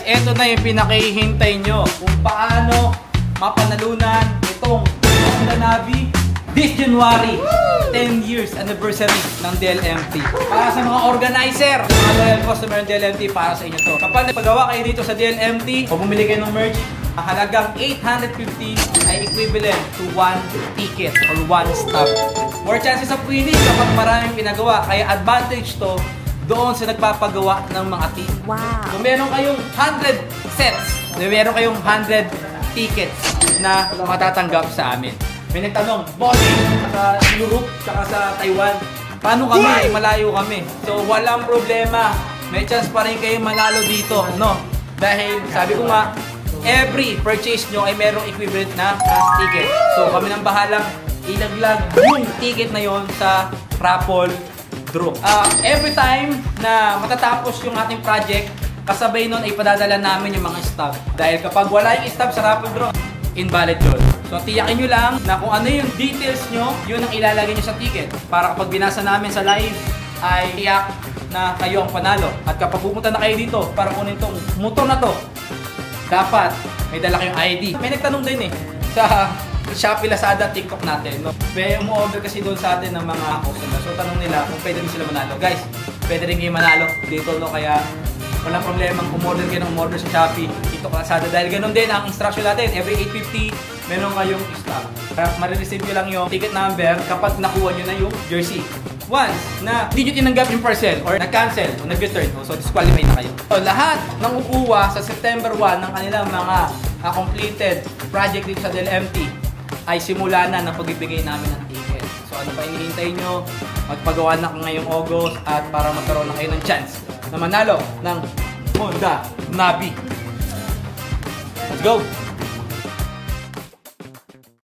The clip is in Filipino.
eto na yung pinakihintay nyo kung paano mapanalunan itong Honda Navi this January. 10 years anniversary ng DLMT. Para sa mga organizer, mga loyal customer ng DLMT, para sa inyo to. Kapag nagpagawa kayo dito sa DLMT o bumili kayo ng merch, halagang 850 ay equivalent to 1 ticket or 1 stop. More chances of winning kapag maraming pinagawa. Kaya advantage to doon sa nagpapagawa ng mga team. Wow. Kung meron kayong 100 sets, meron kayong 100 tickets na matatanggap sa amin. May nagtanong, bossing, sa Europe, saka sa Taiwan, paano kami? Malayo kami. So, walang problema. May chance pa rin kayo manalo dito, no? Dahil, sabi ko nga, every purchase nyo ay merong equivalent na cash ticket. So, kami nang bahalang ilaglag yung ticket na yon sa raffle draw. Every time na matatapos yung ating project, kasabay nun ay padadala namin yung mga stub. Dahil kapag wala yung stub sa raffle draw, invalid yun. So, tiyakin nyo lang na kung ano yung details nyo, yun ang ilalagay nyo sa ticket. Para kapag binasa namin sa live, ay tiyak na kayo ang panalo. At kapag pupunta na kayo dito para kunin tong motor na to, dapat may dala kayong ID. May nagtanong din sa Shopee, Lazada, TikTok natin. No? May umu-order kasi doon sa atin ng mga customers. So, tanong nila kung pwede rin sila manalo. Guys, pwede rin kayo manalo dito, no? Kaya walang problemang umorder kayo ng umorder sa Shopee, TikTok, Lazada. Dahil ganun din ang instruction natin. Every 850, meron kayong stock. Kaya marireceive nyo lang yung ticket number kapag nakuha nyo na yung jersey. Once na hindi nyo tinanggap yung parcel or nag-cancel o nag-return, so disqualify na kayo. So, lahat ng ukuha sa September 1 ng kanilang mga completed project dito sa DLMT ay simula na ng pagbibigay namin ng ticket. So, ano pa hinihintay nyo? Magpagawa na ngayong August at para magkaroon na kayo ng chance na manalo ng Honda Navi. Let's go!